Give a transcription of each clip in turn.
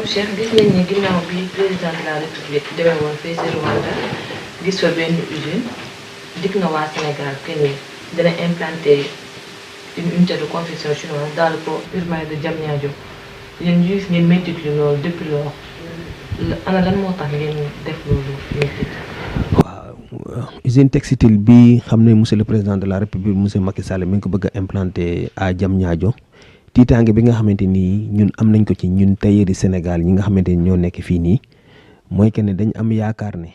Cheikh gis nañ ni ginnaaw bi président de la république demee woon fii si Rwanda gis fa benn usine dig na waa Sénégal que ni dina implanter une unité de confection chinoise dans le port urbain de Diamniadio yéen ñu gis ngeen métti lu loolu depuis lors ana lan moo tax ngeen def loolu métti. waaw usine textile bi xam ne monsieur le président de la république monsieur Macky Sall mi ngi ko bëgg a implanter à Diamniadio tiitaange bi nga xamante ni ñun am nañ ko ci ñun tailleurs Sénégal ñi nga xamante ni ñoo nekk fii nii mooy que ne dañ am yaakaar ne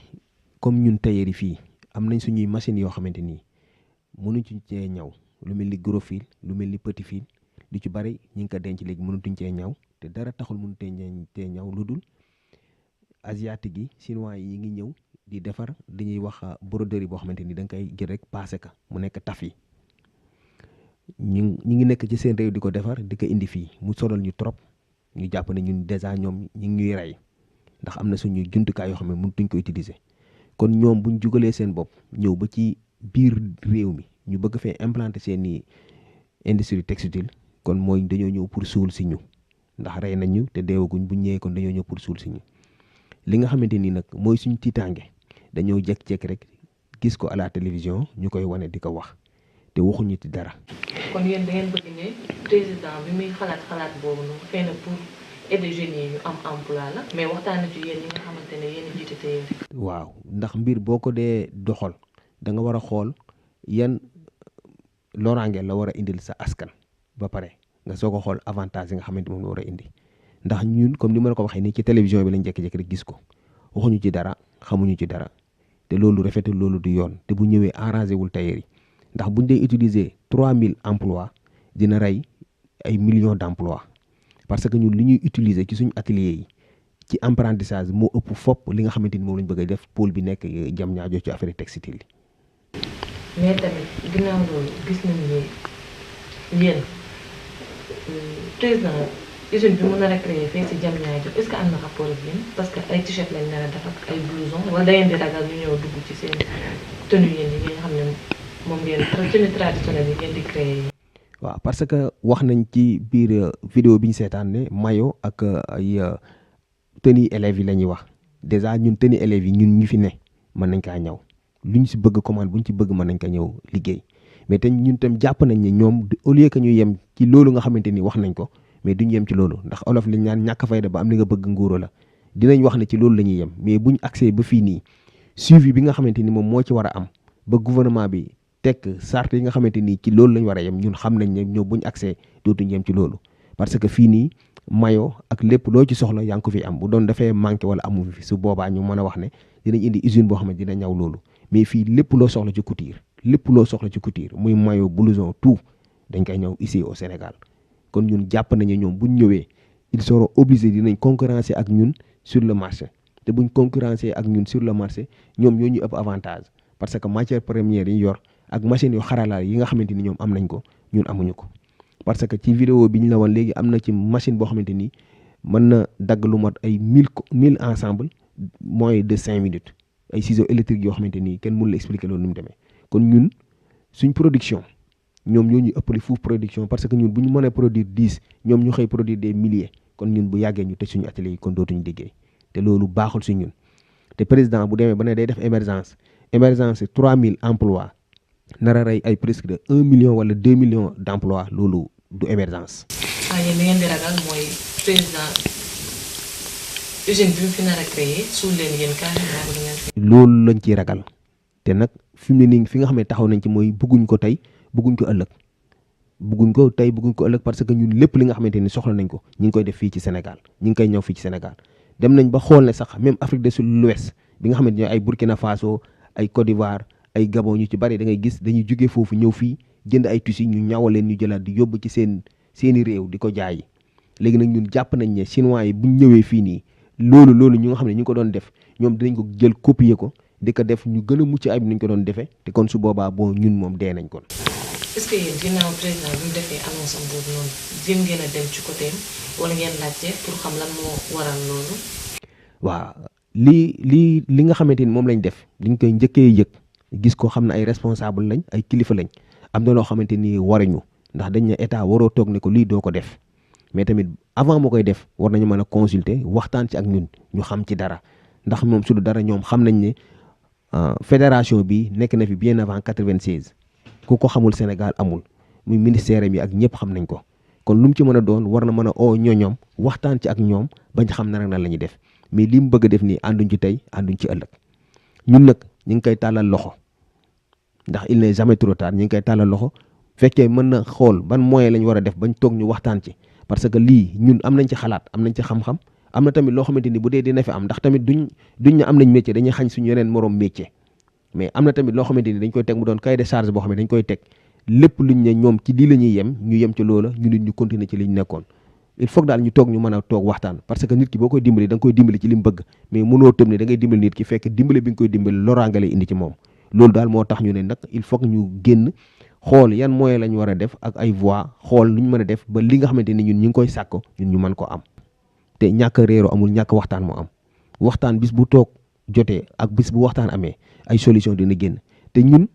comme ñun tailleurs fii am nañ suñuy machines yoo xamante ni mënuñ cee ñaw lu mel ni gros fil lu mel ni petit fil lu ci bari ñi ngi ko denc léegi mënutuñ cee ñaw te dara taxul mënutee ñaw lu dul asiatique yi chinois yi ngi ñëw di defar li ñuy wax broderie boo xamante ni da nga koy jël rek passé ka mu nekk taf yi ñu ngi nekk ci seen réew di ko defar di ko indi fii mu sonal ñu trop ñu jàpp ne ñun dèjà ñoom ñu ngi ñuy rey ndax am na suñu jumtukaay yoo xam ne mënutuñ ko utiliser kon ñoom buñ jugalee seen bopp ñëw ba ci biir réew mi ñu bëgg fee implanter seen i industrie textile kon mooy dañoo ñëw pour suul si ñu ndax rey nañ ñu te deewaguñ bu ñëwee kon dañoo ñëw pour suul si ñu li nga xamante ni nag mooy suñu tiitaange dañoo jékki-jékki rek gis ko à la télévision ñu koy wane di ko wax te waxuñu ci dara. kon yéen da ngeen bëgg ne président bi muy xalaat boobu noonu xëy na pour aider jeunes yi ñu am emploi la mais waxtaan na ci yéen ñi nga xamante ne yéen a jiite tailleur. waaw ndax mbir boo ko dee doxal da nga war a xool yan loraange la war a indil sa askan ba pare nga soog a xool avantage yi nga xamante moom la war a indi ndax ñun comme ni ma la ko waxee nii ci télévision bi lañ jékki-jékki rek gis ko waxuñu ci dara xamuñu ci dara te loolu rafetul loolu du yoon te bu ñëwee arrangé wul tailleur yi ndax buñ dee utiliser 3000 emplois dina rey ay millions d'emplois parce que ñun li ñuy utiliser ci suñu atelier yi ci apprentissage moo ëpp fopp li nga xamante ni moom lañ bëgg a def pôle bi nekk Diamniadio ci affaire textile yi. mais tamit ginnaaw loolu gis nañu ne yéen président usine bi mën a recréer fii si Diamniadio est-ce que am na rapport ak yéen parce que ay t-shirt lañ nar a def ak ay blouson wala da ngeen di ragal ñu ñëw dugg ci seen tenue yéen yi nga xam ne moom ngeen tenue traditionnelle yi ngeen di créer. waaw parce que wax nañ ci biir vidéo bi ñu seetaan ne maillot ak ay tenue élèves yi la ñuy wax déjà ñun tenue élèves yi ñun ñu fi ne mën nañ kaa ñëw lu ñu si bëgg commande bu ñu ci bëgg mën nañ ko ñëw liggéey mais te ñun tam jàpp nañ ne ñoom au lieu que ñu yem ci loolu nga xamante ni wax nañ ko mais duñ yem ci loolu ndax olof lañ naan ñàkk fayda ba am li nga bëgg nguuro la dinañ wax ne ci loolu la ñuy yem mais buñ accès ba fii nii suivi bi nga xamante ni moom moo ci war a am ba gouvernement bi tekk sart yi nga xamante ni ci loolu lañ war a yem ñun xam nañ ne ñoom buñ accès dootuñ yem ci loolu parce que fii nii mayo ak lépp loo ci soxla yaa ngi ko fi am bu doon dafay manqué wala amu fi su boobaa ñu mën a wax ne dinañ indi usine boo xam ne dina ñaw loolu mais fii lépp loo soxla ci couture muy mayo blouson tout dañ koy ñëw ici au Sénégal kon ñun jàpp nañu ñoom buñ ñëwee ils seront obligés dinañ concurrencer ak ñun sur le marché te buñ concurrencer ak ñun sur le marché ñoom ñoo ñu ëpp avantage parce que matière première yi yor ak machine yu xarala yi nga xamante ni ñoom am nañ ko ñun amuñu ko parce que ci vidéo bi ñu la woon léegi am na ci machine boo xamante ni mën na dagg lu mat ay 1000 ensemble moins de 5 minutes ay ciseaux électriques yoo xamante ni kenn mënu la expliquer loolu ni mu demee kon ñun suñ production ñoom ñoo ñu ëppale fuuf production parce que ñun bu ñu mënee produire 10 ñoom ñu xëy produire des milliers kon ñun bu yàggee ñu tëj suñu atelier yi kon dootuñu liggéey te loolu baaxul si ñun te président bu demee ba ne day def émergence 3000 emplois nar a rey ay presque de 1 million wala 2 millions d'emplois loolu du émergence. yéen li ngeen di ragal mooy président usine bi mu fi nar a créé suul leen yéen carrément. loolu lañ ciy ragal te nag fi mu ne nii fi nga xam ne taxaw nañ ci mooy bëgguñ ko tey bëgguñ ko ëllëg bëgguñ ko ëllëg parce que ñun lépp li nga xamante ni soxla nañ ko ñu ngi koy def fii ci Sénégal ñu ngi koy ñëw fii ci Sénégal dem nañ ba xool ne sax même Afrique de l'Ouest bi nga xamante ne ay Burkina Faso ay Côte d'Ivoire ay Gabon ñu ci bari da ngay gis dañuy jógee foofu ñëw fii jënd ay tissus ñu ñawal leen ñu jëlaat di yóbbu ci seeni réew di ko jaay léegi nag ñun jàpp nañ ne chinois yi buñ ñëwee fii nii loolu ñu nga xam ne ñu ngi ko doon def ñoom dinañ ko jël copier ko di ko def ñu gën a mucc ayib nañ ko doon defee te kon su boobaa bon ñun moom dee nañ kon. est-ce que yéen ginnaaw président bi mu defee annonce am boobu noonu jéem ngeen a dem ci côté wala ngeen laajte pour xam lan moo waral loolu. waaw li nga xamante ni moom lañ def liñ koy njëkkee yëg gis ko xam ne ay responsable lañ ay kilifa lañ am na loo xamante ni waruñu ndax dañ ne état waroo toog ne ko lii doo ko def mais tamit avant moo koy def war nañu mën a consulter waxtaan ci ak ñun ñu xam ci dara ndax moom su du dara ñoom xam nañ ne fédération bi nekk na fi bien avant 96 ku ko xamul Sénégal amul muy ministère yi ak ñëpp xam nañ ko kon lu mu ci mën a doon war na mën a oo ñooñoom waxtaan ci ak ñoom bañ xam na nan la ñuy def mais li mu bëgg a def nii ànduñ ci tey ànduñ ci ëllëg ñun nag ñu ngi koy tàllal loxo ndax il n'est jamais trop tard ñu ngi koy tàllal loxo fekkee mën na xool ban moyen lañ war a def bañ toog ñu waxtaan ci parce que lii ñun am nañ ci xalaat am nañ ci xam-xam am na tamit loo xamante ni bu dee dina fi am ndax tamit duñ ne am nañ métier dañuy xañ suñu yeneen morom métier mais am na tamit loo xamante ni dañ koy teg mu doon cahier de charge boo xam ne dañ koy teg lépp luñ ne ñoom ci lii la ñuy yem ñu yem ci loola ñu nit ñu continuer ci liñ nekkoon il faut que daal ñu toog ñu mën a toog waxtaan parce que nit ki boo koy dimbali da nga koy dimbali ci li mu bëgg mais mënoo tëm ne da ngay dimbali nit ki fekk dimbali bi nga koy dimbali loraanga lay indi ci moom loolu daal moo tax ñu ne nag il faut que ñu génn xool yan moyen lañ war a def ak ay voies xool lu ñu mën a def ba li nga xamante ni ñun ñu ngi koy sàkko ñun ñu mën ko am te ñàkk réero amul ñàkk waxtaan moo am waxtaan bis bu toog jotee ak bis bu waxtaan amee ay solution dina génn te ñun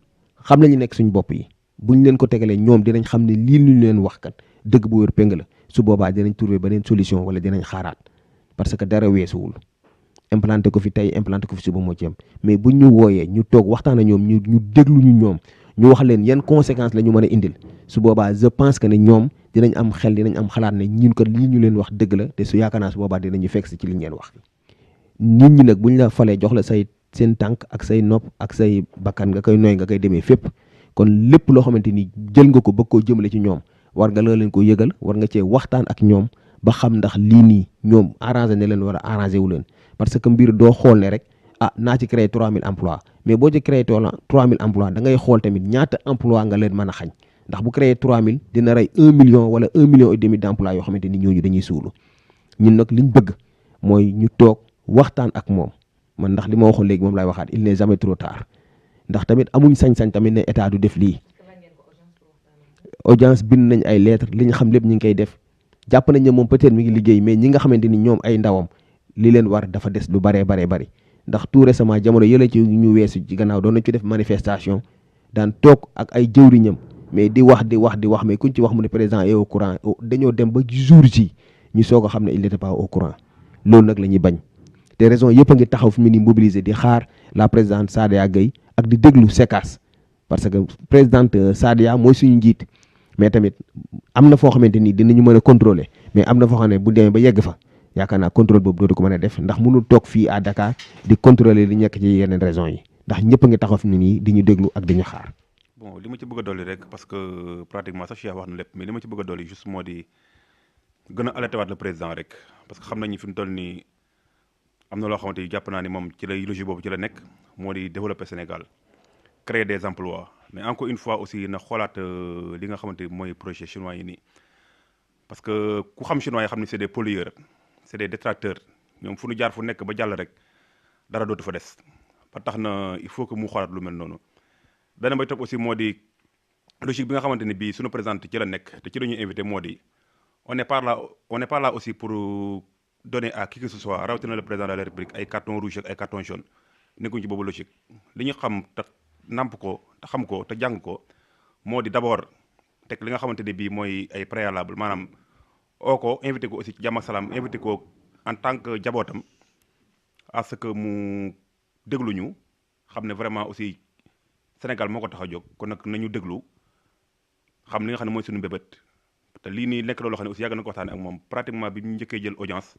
xam nañu nekk suñ bopp yi buñ leen ko tegalee ñoom dinañ xam ne lii ñu leen wax kat dëgg bu wér péng la su boobaa dinañ trouver beneen solution wala dinañ xaaraat parce que dara weesuwul implanté ko fi tey implanté ko fi suba moo ci am mais buñ ñu wooyee ñu toog waxtaan ak ñoom ñu déglu ñu ñoom ñu wax leen yan conséquences la ñu mën a indil su boobaa je pense que ne ñoom dinañ am xel dinañ am xalaat ne ñun kat lii ñu leen wax dëgg la te su yaakaar naa su boobaa dinañu fekk si ci li ñu leen wax nit ñi nag buñ la falee jox la say seen tànk ak say nopp ak say bakkan nga koy nooy nga koy demee fépp kon lépp loo xamante ni jël nga ko bëgg koo jëmale ci ñoom war nga la leen ko yëgal war nga cee waxtaan ak ñoom ba xam ndax lii nii ñoom arrangé ne leen war a arrangé wu leen parce que mbir doo xool ne rek naa ci créé 3000 emplois mais boo ci créé 3000 emplois da ngay xool tamit ñaata emploi nga leen mën a xañ ndax bu créé 3000 dina rey 1 million wala 1 million et demi d' emplois yoo xamante ni ñooñu dañuy suulu ñun nag liñ bëgg mooy ñu toog waxtaan ak moom man ndax li ma waxoon léegi moom laay waxaat il n'est jamais trop tard ndax tamit amuñ sañ-sañ tamit ne état du def lii audience bind nañ ay lettres li ñu xam lépp ñu ngi koy def jàpp nañ ne moom peut-être mi ngi liggéey mais ñi nga xamante ni ñoom ay ndawam li leen war dafa des lu baree bari ndax tout récemment jamono yële ci ñu weesu ci gannaaw doon nañ ci def manifestation daan toog ak ay jëwriñam mais di wax mais kuñ ci wax mu ne président est au courant dañoo dem ba jour ji ñu soog a xam ne il n'était pas au courant loolu nag la ñuy bañ te raison yëpp a ngi taxaw fi mu ni mobiliser di xaar la présidente Sadia Gueye ak di déglu SECAS parce que présidente Sadia mooy suñu njiit mais tamit am na foo xamante ni dinañu mën a contrôler mais am na foo xam ne bu demee ba yegg fa yaakaar naa contrôle boobu dootu ko mën a def ndax mënul toog fii à Dakar di contrôler li nekk ci yeneen raisons yi ndax ñëpp a ngi taxaw fi mu nii di ñu déglu ak di ñu xaar. bon li ma ci bëgg a dolli rek parce que pratiquement sax Cheikh wax na lépp mais li ma ci bëgg a dolli juste moo di gën a alerté waat le président rek parce que xam nañu fi mu toll nii am na loo xamante ni jàpp naa ni moom ci lay logique boobu ci la nekk moo di développer Sénégal créer des emplois mais encore une fois aussi na xoolaat li nga xamante ni mooy projet chinois yi nii parce que ku xam chinois yi xam ni c'est des pollueurs c'est des détracteurs ñoom fu nu jaar fu nekk ba jàll rek dara dootu fa des ba tax na il faut que mu xoolaat lu mel noonu beneen bay topp aussi moo di logique bi nga xamante ni bii suñu présidente ci la nekk te ci la ñuy invité moo di on n'est pas là aussi pour donner à qui que ce soit rawatina le président de la République ay carton rouge ak ay carton jaune nekkuñ ci boobu logique li ñu xam te namp ko te xam ko te jàng ko moo di d'abord teg li nga xamante ne bii mooy ay préalable maanaam oo ko invité ko aussi ci jàmm ak salaam invité ko en tant que jabootam à ce que mu déglu ñu xam ne vraiment aussi Sénégal moo ko tax a jóg kon nag nañu déglu xam li nga xam ne mooy suñu mbébét te lii nii nekk loolu xam ne aussi yàgg na ko waxtaane ak moom pratiquement bi ñu njëkkee jël audience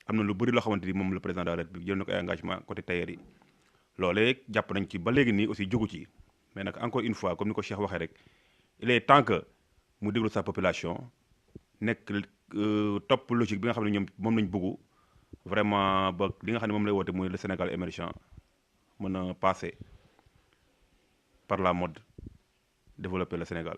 am na lu bëri loo xamante ni moom le président de la République jël na ko ay engagement côté tailleur yi loolee jàpp nañ ci ba léegi nii aussi jógu ci mais nag encore une fois comme ni ko Cheikh waxee rek il est temps que mu déglu sa population nekk topp logique bi nga xam ne ñoom moom lañ bëggu vraiment ba li nga xam ne moom lay woote muy le Sénégal émergent mën a passer par la mode développer le Sénégal